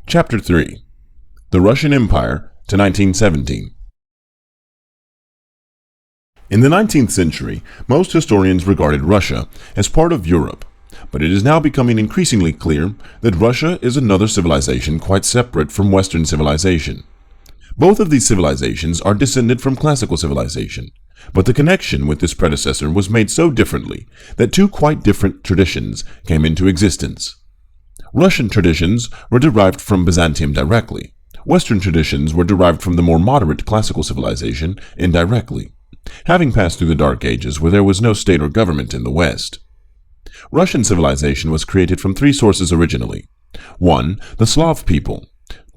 Chapter 3. The Russian Empire to 1917. In the 19th century, most historians regarded Russia as part of Europe, but it is now becoming increasingly clear that Russia is another civilization quite separate from Western civilization. Both of these civilizations are descended from classical civilization, but the connection with this predecessor was made so differently that two quite different traditions came into existence. Russian traditions were derived from Byzantium directly. Western traditions were derived from the more moderate classical civilization indirectly, having passed through the Dark Ages where there was no state or government in the West. Russian civilization was created from three sources originally. 1. The Slav people.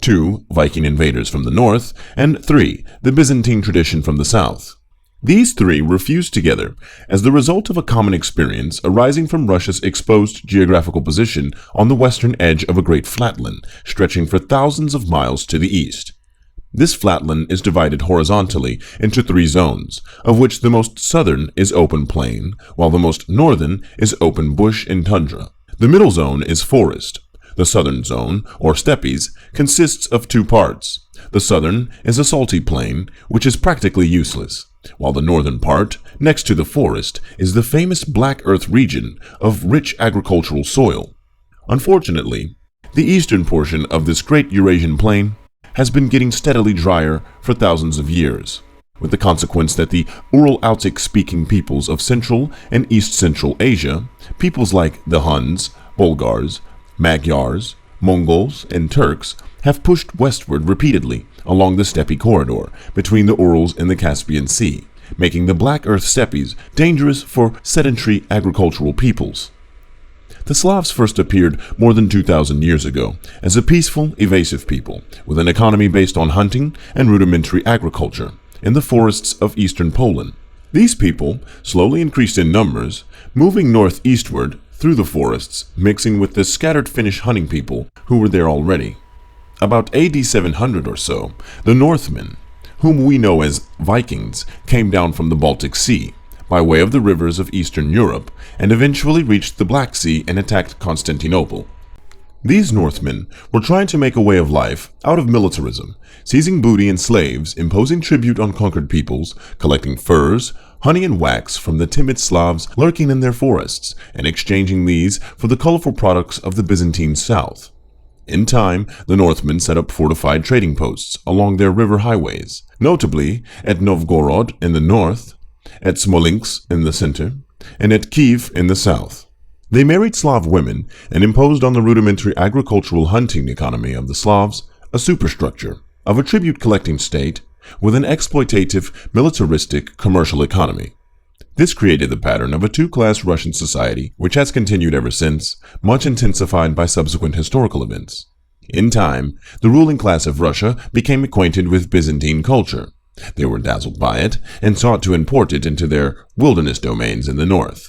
2. Viking invaders from the north. And 3. The Byzantine tradition from the south. These three were fused together as the result of a common experience arising from Russia's exposed geographical position on the western edge of a great flatland stretching for thousands of miles to the east. This flatland is divided horizontally into three zones, of which the most southern is open plain, while the most northern is open bush and tundra. The middle zone is forest. The southern zone, or steppes, consists of two parts. The southern is a salty plain, which is practically useless, while the northern part, next to the forest, is the famous Black Earth region of rich agricultural soil. Unfortunately, the eastern portion of this great Eurasian plain has been getting steadily drier for thousands of years, with the consequence that the Ural-Altic-speaking peoples of Central and East Central Asia, peoples like the Huns, Bulgars, Magyars, Mongols, and Turks, have pushed westward repeatedly along the steppe corridor between the Urals and the Caspian Sea, making the Black Earth steppes dangerous for sedentary agricultural peoples. The Slavs first appeared more than 2,000 years ago as a peaceful, evasive people with an economy based on hunting and rudimentary agriculture in the forests of eastern Poland. These people slowly increased in numbers, moving northeastward through the forests, mixing with the scattered Finnish hunting people who were there already. About AD 700 or so, the Northmen, whom we know as Vikings, came down from the Baltic Sea by way of the rivers of Eastern Europe and eventually reached the Black Sea and attacked Constantinople. These Northmen were trying to make a way of life out of militarism, seizing booty and slaves, imposing tribute on conquered peoples, collecting furs, honey and wax from the timid Slavs lurking in their forests, and exchanging these for the colorful products of the Byzantine south. In time, the Northmen set up fortified trading posts along their river highways, notably at Novgorod in the north, at Smolensk in the center, and at Kiev in the south. They married Slav women and imposed on the rudimentary agricultural hunting economy of the Slavs a superstructure of a tribute-collecting state with an exploitative, militaristic, commercial economy. This created the pattern of a two-class Russian society which has continued ever since, much intensified by subsequent historical events. In time, the ruling class of Russia became acquainted with Byzantine culture. They were dazzled by it and sought to import it into their wilderness domains in the north.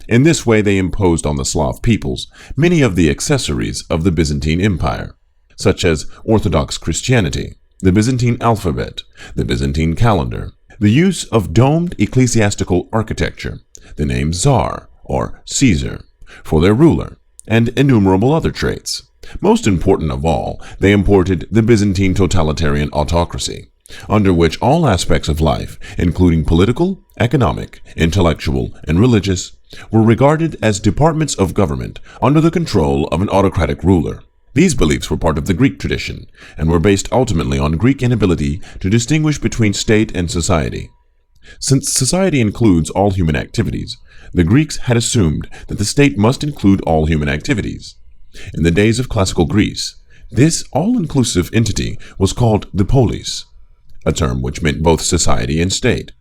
In this way they imposed on the Slav peoples many of the accessories of the Byzantine Empire, such as Orthodox Christianity, the Byzantine alphabet, the Byzantine calendar, the use of domed ecclesiastical architecture, the name Tsar, or Caesar, for their ruler, and innumerable other traits. Most important of all, they imported the Byzantine totalitarian autocracy, under which all aspects of life, including political, economic, intellectual, and religious, were regarded as departments of government under the control of an autocratic ruler. These beliefs were part of the Greek tradition and were based ultimately on Greek inability to distinguish between state and society. Since society includes all human activities, the Greeks had assumed that the state must include all human activities. In the days of classical Greece, this all-inclusive entity was called the polis, a term which meant both society and state.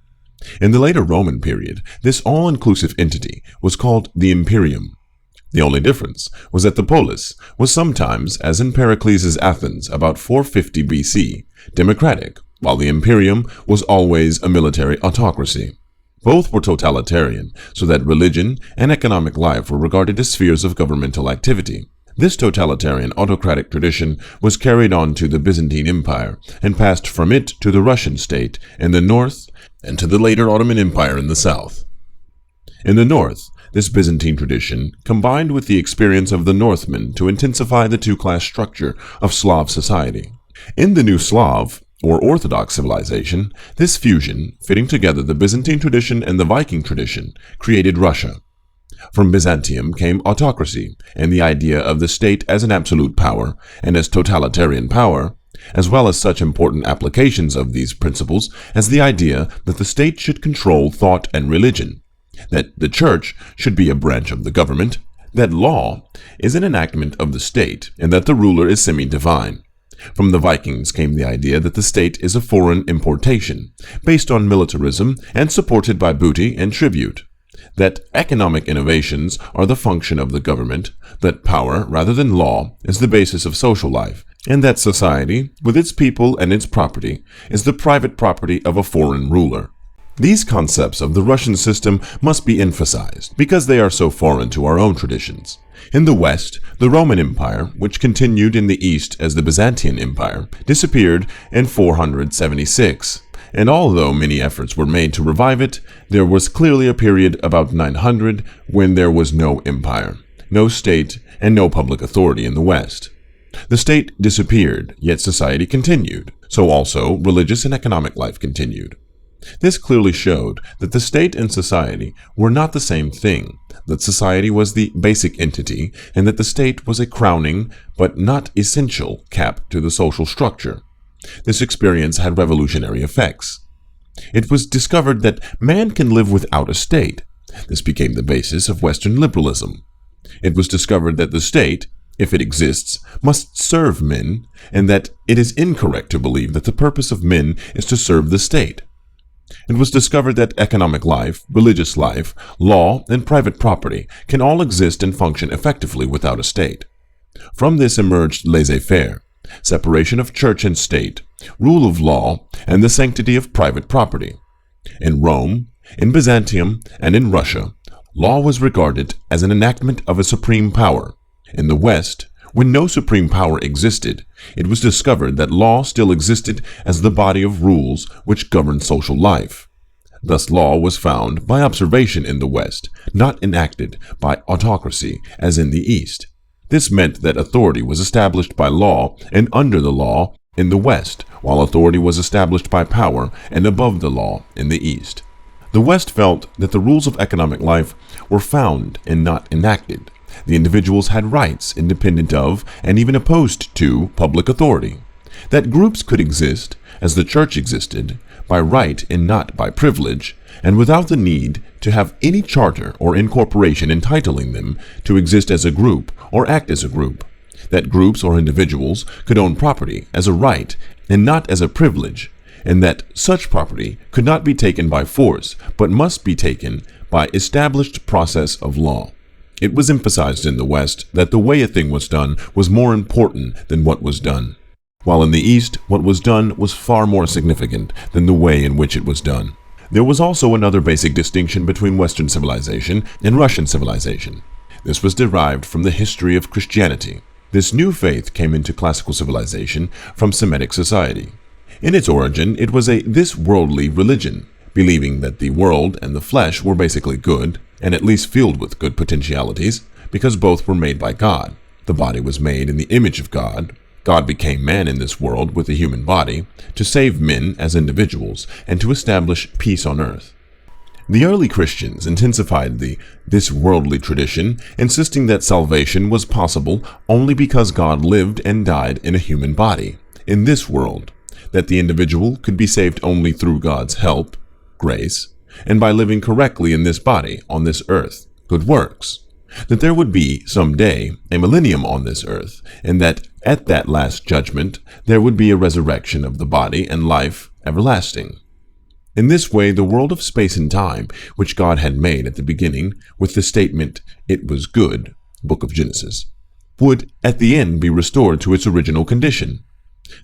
In the later Roman period, this all-inclusive entity was called the imperium. The only difference was that the polis was sometimes, as in Pericles' Athens about 450 BC, democratic, while the imperium was always a military autocracy. Both were totalitarian, so that religion and economic life were regarded as spheres of governmental activity. This totalitarian autocratic tradition was carried on to the Byzantine Empire and passed from it to the Russian state in the north and to the later Ottoman Empire in the south. In the north, This Byzantine tradition combined with the experience of the Northmen to intensify the two-class structure of Slav society. In the new Slav, or Orthodox civilization, this fusion, fitting together the Byzantine tradition and the Viking tradition, created Russia. From Byzantium came autocracy and the idea of the state as an absolute power and as totalitarian power, as well as such important applications of these principles as the idea that the state should control thought and religion, that the church should be a branch of the government, that law is an enactment of the state, and that the ruler is semi-divine. From the Vikings came the idea that the state is a foreign importation, based on militarism and supported by booty and tribute, that economic innovations are the function of the government, that power rather than law is the basis of social life, and that society, with its people and its property, is the private property of a foreign ruler. These concepts of the Russian system must be emphasized because they are so foreign to our own traditions. In the West, the Roman Empire, which continued in the East as the Byzantine Empire, disappeared in 476, and although many efforts were made to revive it, there was clearly a period about 900 when there was no empire, no state, and no public authority in the West. The state disappeared, yet society continued, so also religious and economic life continued. This clearly showed that the state and society were not the same thing, that society was the basic entity, and that the state was a crowning, but not essential, cap to the social structure. This experience had revolutionary effects. It was discovered that man can live without a state. This became the basis of Western liberalism. It was discovered that the state, if it exists, must serve men, and that it is incorrect to believe that the purpose of men is to serve the state. It was discovered that economic life, religious life, law, and private property can all exist and function effectively without a state. From this emerged laissez-faire, separation of church and state, rule of law, and the sanctity of private property. In Rome, in Byzantium, and in Russia, law was regarded as an enactment of a supreme power. In the West, when no supreme power existed, it was discovered that law still existed as the body of rules which governed social life. Thus law was found by observation in the West, not enacted by autocracy as in the East. This meant that authority was established by law and under the law in the West, while authority was established by power and above the law in the East. The West felt that the rules of economic life were found and not enacted. The individuals had rights independent of and even opposed to public authority. That groups could exist, as the church existed, by right and not by privilege, and without the need to have any charter or incorporation entitling them to exist as a group or act as a group. That groups or individuals could own property as a right and not as a privilege, and that such property could not be taken by force, but must be taken by established process of law. It was emphasized in the West that the way a thing was done was more important than what was done, while in the East, what was done was far more significant than the way in which it was done. There was also another basic distinction between Western civilization and Russian civilization. This was derived from the history of Christianity. This new faith came into classical civilization from Semitic society. In its origin, it was a this-worldly religion, believing that the world and the flesh were basically good, and at least filled with good potentialities, because both were made by God. The body was made in the image of God. God became man in this world with a human body to save men as individuals and to establish peace on earth. The early Christians intensified this worldly tradition, insisting that salvation was possible only because God lived and died in a human body, in this world, that the individual could be saved only through God's help, grace, and by living correctly in this body, on this earth, good works, that there would be, someday, a millennium on this earth, and that at that last judgment there would be a resurrection of the body and life everlasting. In this way, the world of space and time, which God had made at the beginning with the statement, "It was good," Book of Genesis, would at the end be restored to its original condition.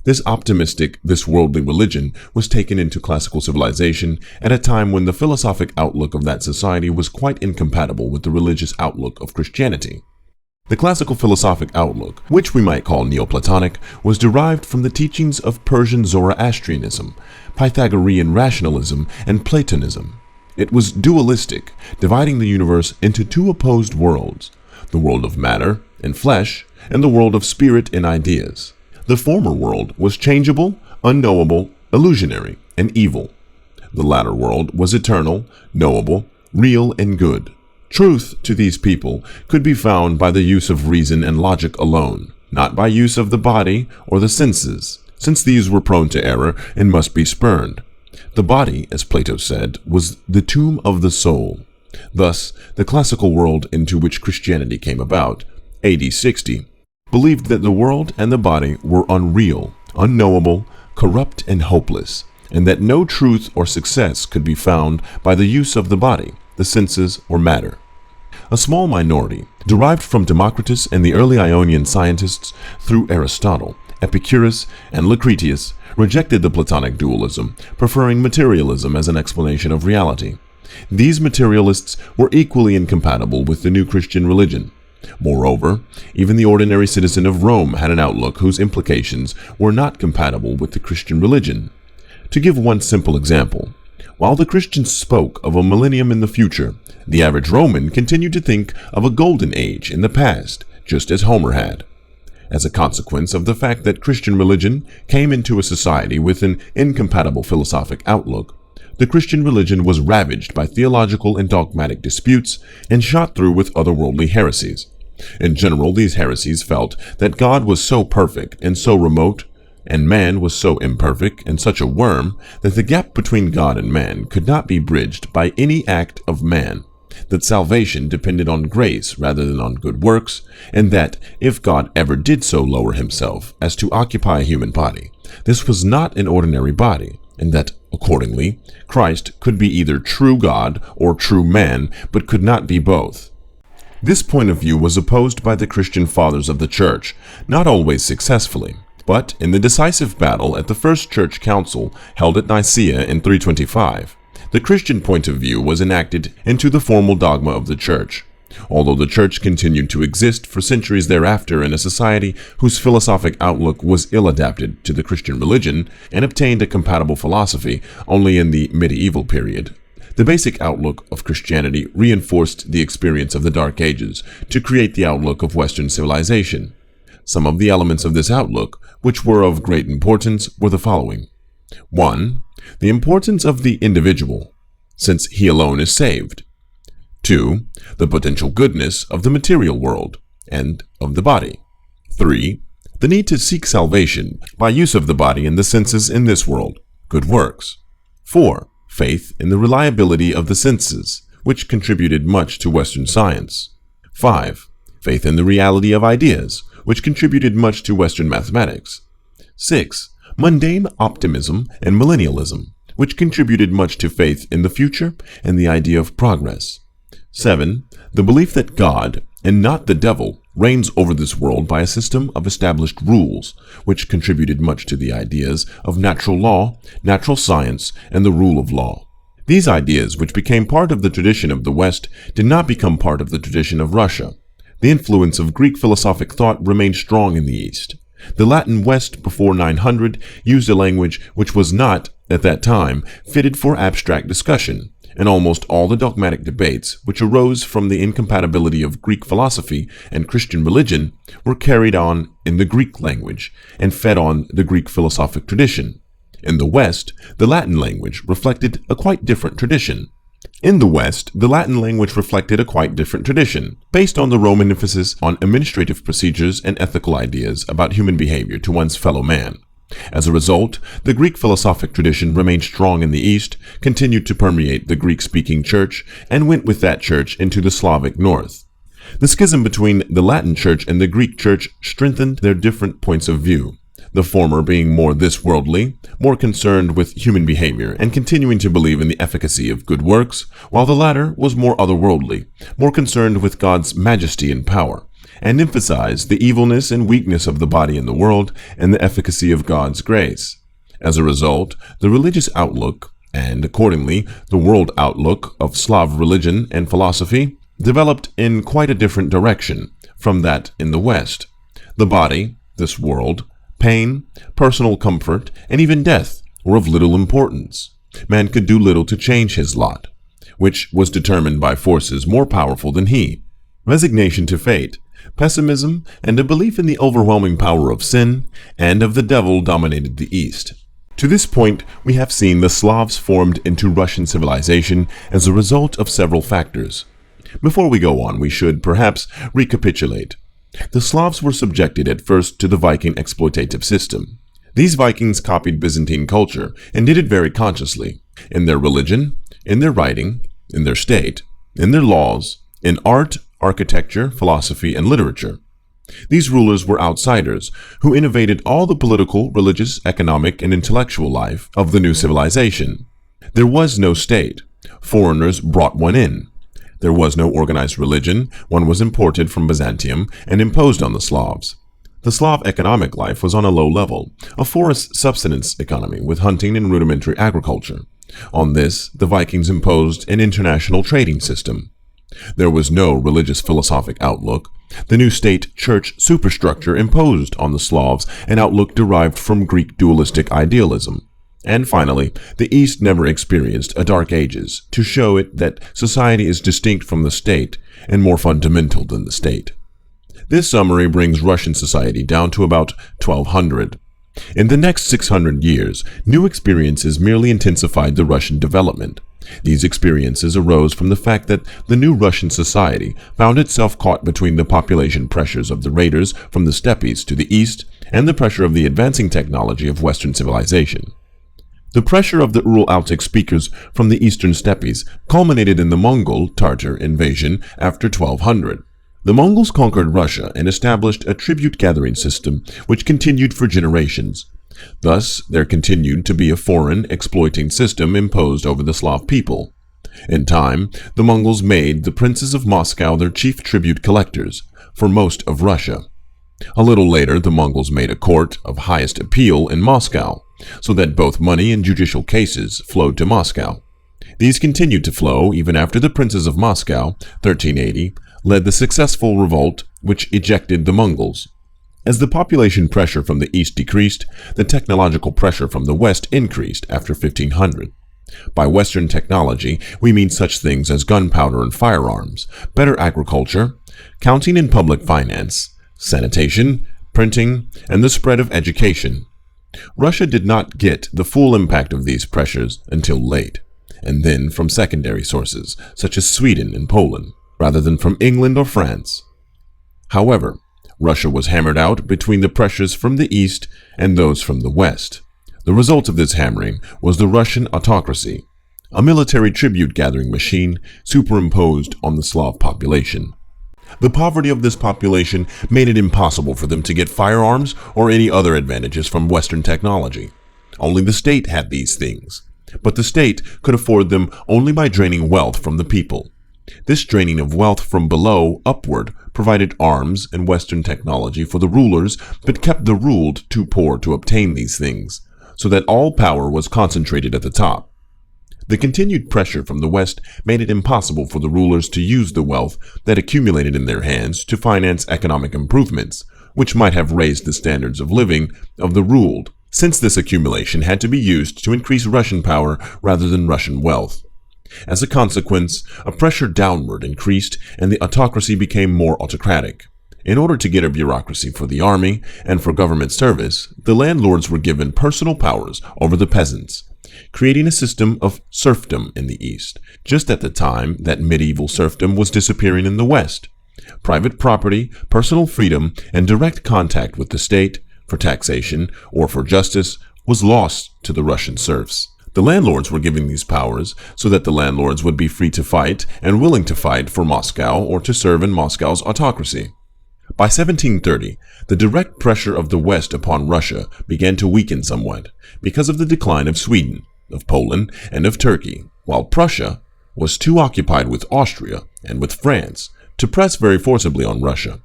This optimistic, this worldly religion was taken into classical civilization at a time when the philosophic outlook of that society was quite incompatible with the religious outlook of Christianity. The classical philosophic outlook, which we might call Neoplatonic, was derived from the teachings of Persian Zoroastrianism, Pythagorean rationalism, and Platonism. It was dualistic, dividing the universe into two opposed worlds, the world of matter and flesh, and the world of spirit and ideas. The former world was changeable, unknowable, illusionary, and evil. The latter world was eternal, knowable, real, and good. Truth to these people could be found by the use of reason and logic alone, not by use of the body or the senses, since these were prone to error and must be spurned. The body, as Plato said, was the tomb of the soul. Thus, the classical world into which Christianity came about, AD 60, believed that the world and the body were unreal, unknowable, corrupt, and hopeless, and that no truth or success could be found by the use of the body, the senses, or matter. A small minority, derived from Democritus and the early Ionian scientists through Aristotle, Epicurus, and Lucretius, rejected the Platonic dualism, preferring materialism as an explanation of reality. These materialists were equally incompatible with the new Christian religion. Moreover, even the ordinary citizen of Rome had an outlook whose implications were not compatible with the Christian religion. To give one simple example, while the Christians spoke of a millennium in the future, the average Roman continued to think of a golden age in the past, just as Homer had. As a consequence of the fact that Christian religion came into a society with an incompatible philosophic outlook, the Christian religion was ravaged by theological and dogmatic disputes and shot through with otherworldly heresies. In general, these heresies felt that God was so perfect and so remote, and man was so imperfect and such a worm, that the gap between God and man could not be bridged by any act of man, that salvation depended on grace rather than on good works, and that if God ever did so lower himself as to occupy a human body, this was not an ordinary body, and that, accordingly, Christ could be either true God or true man, but could not be both. This point of view was opposed by the Christian fathers of the Church, not always successfully, but in the decisive battle at the First Church Council held at Nicaea in 325, the Christian point of view was enacted into the formal dogma of the Church. Although the Church continued to exist for centuries thereafter in a society whose philosophic outlook was ill-adapted to the Christian religion and obtained a compatible philosophy only in the medieval period, the basic outlook of Christianity reinforced the experience of the Dark Ages to create the outlook of Western civilization. Some of the elements of this outlook, which were of great importance, were the following. 1. The importance of the individual, since he alone is saved. 2. The potential goodness of the material world and of the body. 3. The need to seek salvation by use of the body and the senses in this world, good works. 4. Faith in the reliability of the senses, which contributed much to Western science. 5. Faith in the reality of ideas, which contributed much to Western mathematics. 6. Mundane optimism and millennialism, which contributed much to faith in the future and the idea of progress. 7. The belief that God, and not the devil, reigns over this world by a system of established rules, which contributed much to the ideas of natural law, natural science, and the rule of law. These ideas, which became part of the tradition of the West, did not become part of the tradition of Russia. The influence of Greek philosophic thought remained strong in the East. The Latin West before 900 used a language which was not, at that time, fitted for abstract discussion, and almost all the dogmatic debates which arose from the incompatibility of Greek philosophy and Christian religion were carried on in the Greek language and fed on the Greek philosophic tradition. In the West, the Latin language reflected a quite different tradition. Based on the Roman emphasis on administrative procedures and ethical ideas about human behavior to one's fellow man. As a result, the Greek philosophic tradition remained strong in the East, continued to permeate the Greek-speaking church, and went with that church into the Slavic north. The schism between the Latin church and the Greek church strengthened their different points of view, the former being more this-worldly, more concerned with human behavior and continuing to believe in the efficacy of good works, while the latter was more otherworldly, more concerned with God's majesty and power, and emphasized the evilness and weakness of the body in the world and the efficacy of God's grace. As a result, the religious outlook, and accordingly the world outlook of Slav religion and philosophy, developed in quite a different direction from that in the West. The body, this world, pain, personal comfort, and even death were of little importance. Man could do little to change his lot. which was determined by forces more powerful than he. Resignation to fate, pessimism, and a belief in the overwhelming power of sin and of the devil dominated the East. To this point, we have seen the Slavs formed into Russian civilization as a result of several factors. Before we go on, we should perhaps recapitulate. The Slavs were subjected at first to the Viking exploitative system. These Vikings copied Byzantine culture and did it very consciously, in their religion, in their writing, in their state, in their laws, in art, architecture, philosophy, and literature. These rulers were outsiders who innovated all the political, religious, economic, and intellectual life of the new civilization. There was no state. Foreigners brought one in. There was no organized religion. One was imported from Byzantium and imposed on the Slavs. The Slav economic life was on a low level, a forest subsistence economy with hunting and rudimentary agriculture. On this, the Vikings imposed an international trading system. There was no religious philosophic outlook. The new state-church superstructure imposed on the Slavs an outlook derived from Greek dualistic idealism. And finally, the East never experienced a Dark Ages to show it that society is distinct from the state and more fundamental than the state. This summary brings Russian society down to about 1200. In the next 600 years, new experiences merely intensified the Russian development. These experiences arose from the fact that the new Russian society found itself caught between the population pressures of the raiders from the steppes to the east and the pressure of the advancing technology of Western civilization. The pressure of the Ural Altic speakers from the eastern steppes culminated in the Mongol Tartar invasion after 1200. The Mongols conquered Russia and established a tribute-gathering system which continued for generations. Thus, there continued to be a foreign, exploiting system imposed over the Slav people. In time, the Mongols made the princes of Moscow their chief tribute collectors for most of Russia. A little later, the Mongols made a court of highest appeal in Moscow, so that both money and judicial cases flowed to Moscow. These continued to flow even after the princes of Moscow, 1380, led the successful revolt which ejected the Mongols. As the population pressure from the east decreased, the technological pressure from the west increased after 1500. By Western technology, we mean such things as gunpowder and firearms, better agriculture, counting and public finance, sanitation, printing, and the spread of education. Russia did not get the full impact of these pressures until late, and then from secondary sources, such as Sweden and Poland, rather than from England or France. However, Russia was hammered out between the pressures from the east and those from the west. The result of this hammering was the Russian autocracy, a military tribute-gathering machine superimposed on the Slav population. The poverty of this population made it impossible for them to get firearms or any other advantages from Western technology. Only the state had these things, but the state could afford them only by draining wealth from the people. This draining of wealth from below upward provided arms and Western technology for the rulers, but kept the ruled too poor to obtain these things, so that all power was concentrated at the top. The continued pressure from the West made it impossible for the rulers to use the wealth that accumulated in their hands to finance economic improvements, which might have raised the standards of living of the ruled, since this accumulation had to be used to increase Russian power rather than Russian wealth. As a consequence, a pressure downward increased and the autocracy became more autocratic. In order to get a bureaucracy for the army and for government service, the landlords were given personal powers over the peasants, creating a system of serfdom in the East, just at the time that medieval serfdom was disappearing in the West. Private property, personal freedom, and direct contact with the state, for taxation or for justice, was lost to the Russian serfs. The landlords were given these powers so that the landlords would be free to fight and willing to fight for Moscow or to serve in Moscow's autocracy. By 1730, the direct pressure of the West upon Russia began to weaken somewhat because of the decline of Sweden, of Poland, and of Turkey, while Prussia was too occupied with Austria and with France to press very forcibly on Russia.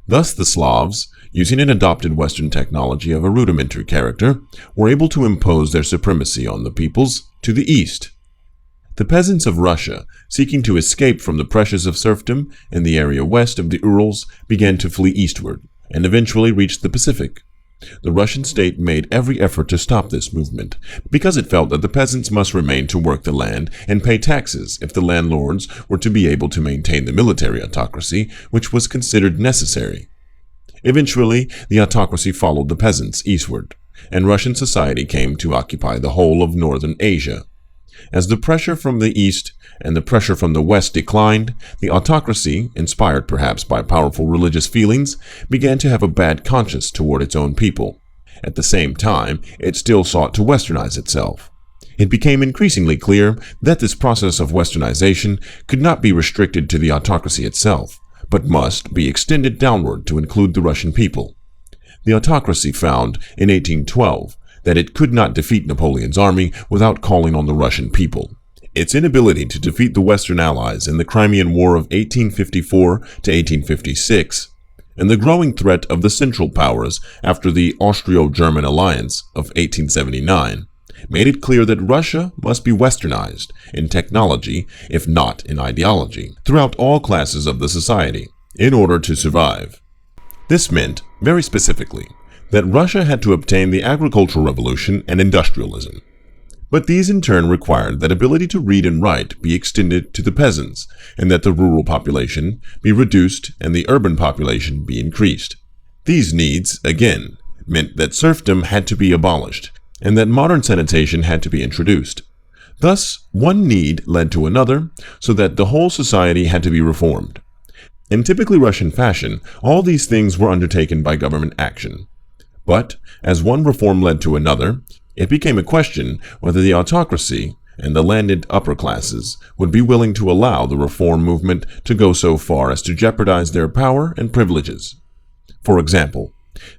Thus the Slavs, using an adopted Western technology of a rudimentary character, were able to impose their supremacy on the peoples to the east. The peasants of Russia, seeking to escape from the pressures of serfdom in the area west of the Urals, began to flee eastward, and eventually reached the Pacific. The Russian state made every effort to stop this movement, because it felt that the peasants must remain to work the land and pay taxes if the landlords were to be able to maintain the military autocracy, which was considered necessary. Eventually, the autocracy followed the peasants eastward, and Russian society came to occupy the whole of northern Asia. As the pressure from the east and the pressure from the west declined, the autocracy, inspired perhaps by powerful religious feelings, began to have a bad conscience toward its own people. At the same time, it still sought to westernize itself. It became increasingly clear that this process of westernization could not be restricted to the autocracy itself, but must be extended downward to include the Russian people. The autocracy found in 1812 that it could not defeat Napoleon's army without calling on the Russian people. Its inability to defeat the Western Allies in the Crimean War of 1854 to 1856, and the growing threat of the Central Powers after the Austro-German alliance of 1879, made it clear that Russia must be westernized in technology, if not in ideology, throughout all classes of the society, in order to survive. This meant, very specifically, that Russia had to obtain the agricultural revolution and industrialism. But these in turn required that ability to read and write be extended to the peasants, and that the rural population be reduced and the urban population be increased. These needs, again, meant that serfdom had to be abolished, and that modern sanitation had to be introduced. Thus, one need led to another, so that the whole society had to be reformed. In typically Russian fashion, all these things were undertaken by government action. But, as one reform led to another, it became a question whether the autocracy and the landed upper classes would be willing to allow the reform movement to go so far as to jeopardize their power and privileges. For example,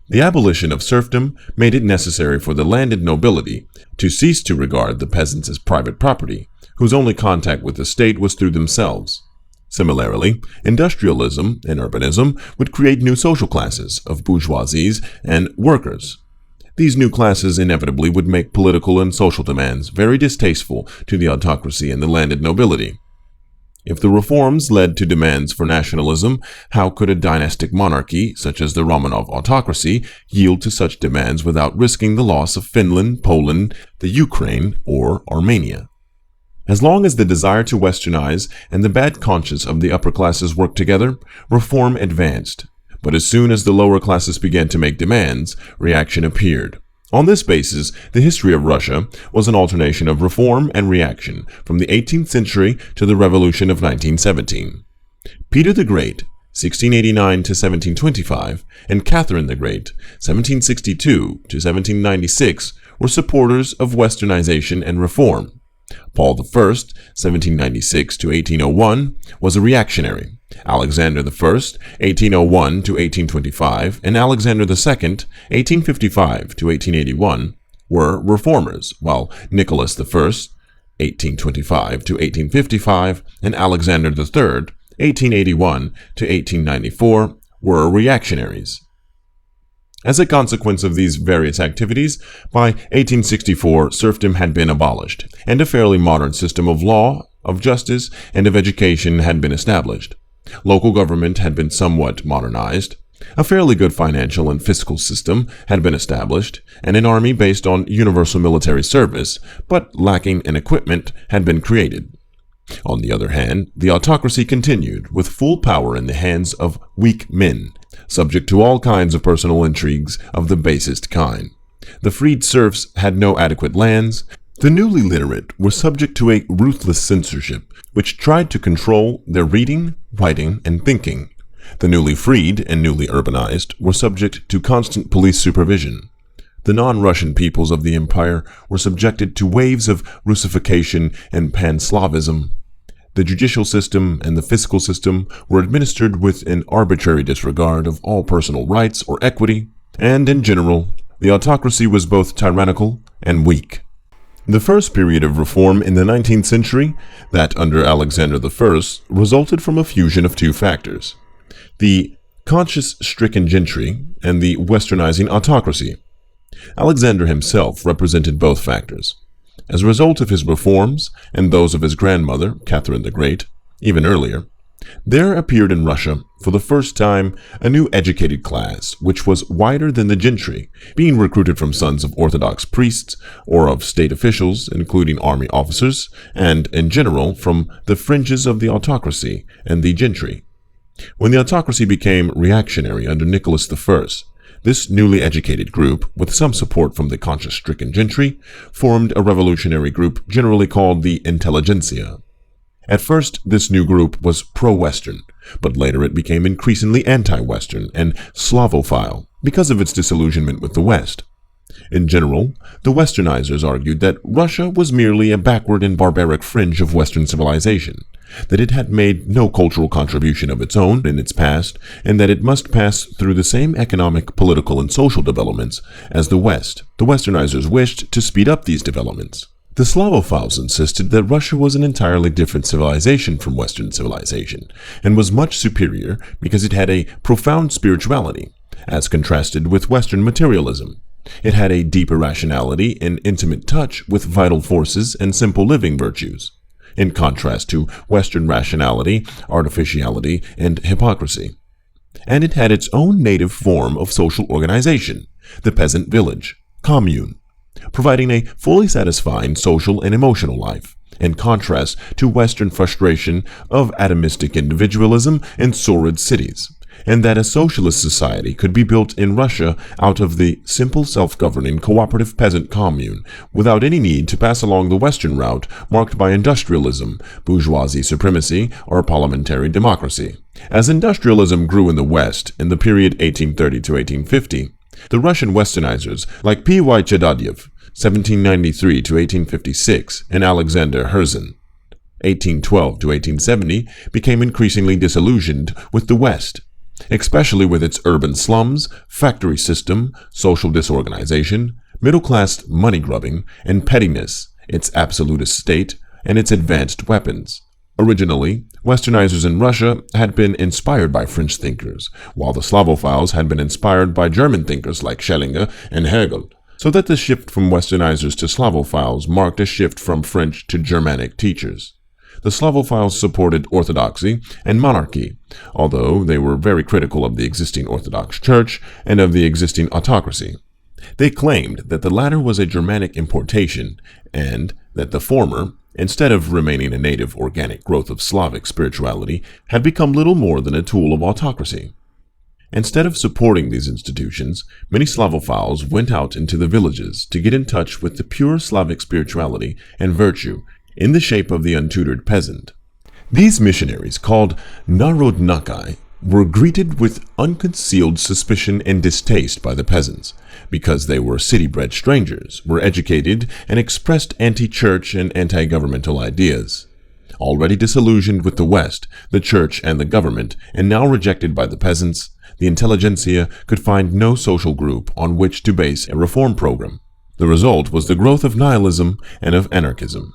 the abolition of serfdom made it necessary for the landed nobility to cease to regard the peasants as private property, whose only contact with the state was through themselves. Similarly, industrialism and urbanism would create new social classes of bourgeoisies and workers. These new classes inevitably would make political and social demands very distasteful to the autocracy and the landed nobility. If the reforms led to demands for nationalism, how could a dynastic monarchy, such as the Romanov autocracy, yield to such demands without risking the loss of Finland, Poland, the Ukraine, or Armenia? As long as the desire to westernize and the bad conscience of the upper classes worked together, reform advanced. But as soon as the lower classes began to make demands, reaction appeared. On this basis, the history of Russia was an alternation of reform and reaction from the 18th century to the Revolution of 1917. Peter the Great, 1689 to 1725, and Catherine the Great, 1762 to 1796, were supporters of westernization and reform. Paul I, 1796 to 1801, was a reactionary. Alexander I, 1801 to 1825, and Alexander II, 1855 to 1881, were reformers, while Nicholas I, 1825 to 1855, and Alexander III, 1881 to 1894, were reactionaries. As a consequence of these various activities, by 1864 serfdom had been abolished, and a fairly modern system of law, of justice, and of education had been established. Local government had been somewhat modernized. A fairly good financial and fiscal system had been established, and an army based on universal military service, but lacking in equipment, had been created. On the other hand, the autocracy continued, with full power in the hands of weak men, subject to all kinds of personal intrigues of the basest kind. The freed serfs had no adequate lands. The newly literate were subject to a ruthless censorship, which tried to control their reading, writing, and thinking. The newly freed and newly urbanized were subject to constant police supervision. The non-Russian peoples of the empire were subjected to waves of Russification and Pan-Slavism. The judicial system and the fiscal system were administered with an arbitrary disregard of all personal rights or equity, and in general, the autocracy was both tyrannical and weak. The first period of reform in the 19th century, that under Alexander I, resulted from a fusion of two factors: the conscience-stricken gentry and the westernizing autocracy. Alexander himself represented both factors. As a result of his reforms, and those of his grandmother, Catherine the Great, even earlier, There appeared in Russia, for the first time, a new educated class, which was wider than the gentry, being recruited from sons of Orthodox priests or of state officials, including army officers, and, in general, from the fringes of the autocracy and the gentry. When the autocracy became reactionary under Nicholas I, this newly educated group, with some support from the conscience-stricken gentry, formed a revolutionary group generally called the Intelligentsia. At first, this new group was pro-Western, but later it became increasingly anti-Western and Slavophile because of its disillusionment with the West. In general, the Westernizers argued that Russia was merely a backward and barbaric fringe of Western civilization, that it had made no cultural contribution of its own in its past, and that it must pass through the same economic, political, and social developments as the West. The Westernizers wished to speed up these developments. The Slavophiles insisted that Russia was an entirely different civilization from Western civilization, and was much superior because it had a profound spirituality, as contrasted with Western materialism. It had a deeper rationality and intimate touch with vital forces and simple living virtues, in contrast to Western rationality, artificiality, and hypocrisy. And it had its own native form of social organization, the peasant village, commune, providing a fully satisfying social and emotional life, in contrast to Western frustration of atomistic individualism and sordid cities, and that a socialist society could be built in Russia out of the simple self-governing cooperative peasant commune without any need to pass along the Western route marked by industrialism, bourgeoisie supremacy, or parliamentary democracy. As industrialism grew in the West in the period 1830 to 1850, the Russian Westernizers like P.Y. Chedadyev, 1793 to 1856, and Alexander Herzen, 1812 to 1870, became increasingly disillusioned with the West, especially with its urban slums, factory system, social disorganization, middle-class money-grubbing, and pettiness, its absolutist state, and its advanced weapons. Originally, Westernizers in Russia had been inspired by French thinkers, while the Slavophiles had been inspired by German thinkers like Schelling and Hegel, so that the shift from Westernizers to Slavophiles marked a shift from French to Germanic teachers. The Slavophiles supported orthodoxy and monarchy, although they were very critical of the existing Orthodox Church and of the existing autocracy. They claimed that the latter was a Germanic importation, and that the former, instead of remaining a native organic growth of Slavic spirituality, had become little more than a tool of autocracy. Instead of supporting these institutions, many Slavophiles went out into the villages to get in touch with the pure Slavic spirituality and virtue in the shape of the untutored peasant. These missionaries, called Narodnakai, were greeted with unconcealed suspicion and distaste by the peasants, because they were city-bred strangers, were educated, and expressed anti-church and anti-governmental ideas. Already disillusioned with the West, the church, and the government, and now rejected by the peasants, the intelligentsia could find no social group on which to base a reform program. The result was the growth of nihilism and of anarchism.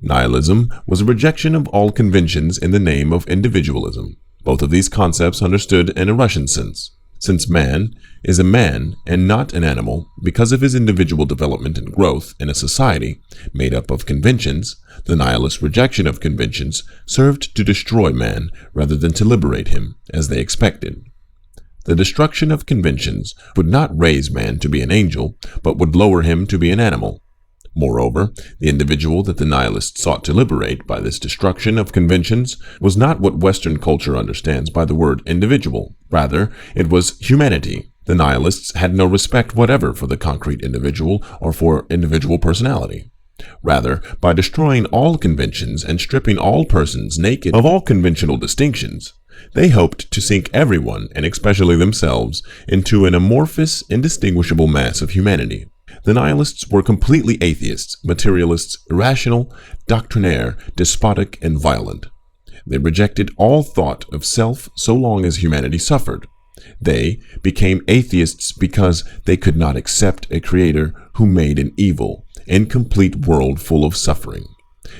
Nihilism was a rejection of all conventions in the name of individualism, both of these concepts understood in a Russian sense. Since man is a man and not an animal because of his individual development and growth in a society made up of conventions, the nihilist rejection of conventions served to destroy man rather than to liberate him, as they expected. The destruction of conventions would not raise man to be an angel, but would lower him to be an animal. Moreover, the individual that the nihilists sought to liberate by this destruction of conventions was not what Western culture understands by the word individual. Rather, it was humanity. The nihilists had no respect whatever for the concrete individual or for individual personality. Rather, by destroying all conventions and stripping all persons naked of all conventional distinctions, they hoped to sink everyone, and especially themselves, into an amorphous, indistinguishable mass of humanity. The nihilists were completely atheists, materialists, irrational, doctrinaire, despotic, and violent. They rejected all thought of self so long as humanity suffered. They became atheists because they could not accept a creator who made an evil, incomplete world full of suffering.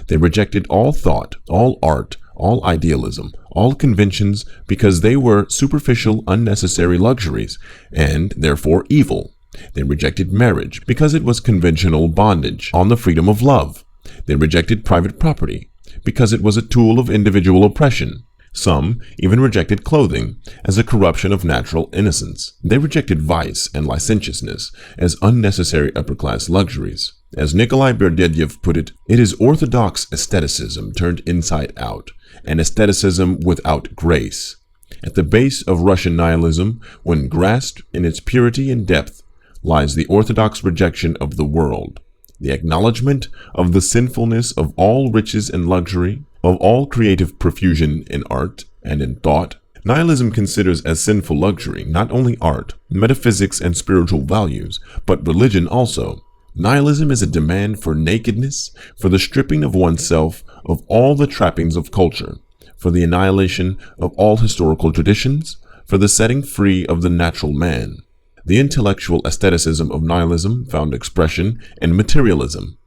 They rejected all thought, all art, all idealism, all conventions because they were superficial, unnecessary luxuries, and therefore evil. They rejected marriage because it was conventional bondage on the freedom of love. They rejected private property because it was a tool of individual oppression. Some even rejected clothing as a corruption of natural innocence. They rejected vice and licentiousness as unnecessary upper-class luxuries. As Nikolai Berdyaev put it, it is orthodox aestheticism turned inside out, and aestheticism without grace. At the base of Russian nihilism, when grasped in its purity and depth, lies the orthodox rejection of the world, the acknowledgement of the sinfulness of all riches and luxury, of all creative profusion in art and in thought. Nihilism considers as sinful luxury not only art, metaphysics, and spiritual values, but religion also. Nihilism is a demand for nakedness, for the stripping of oneself of all the trappings of culture, for the annihilation of all historical traditions, for the setting free of the natural man. The intellectual aestheticism of nihilism found expression in materialism.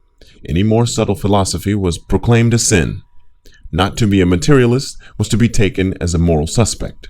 Any more subtle philosophy was proclaimed a sin. Not to be a materialist was to be taken as a moral suspect.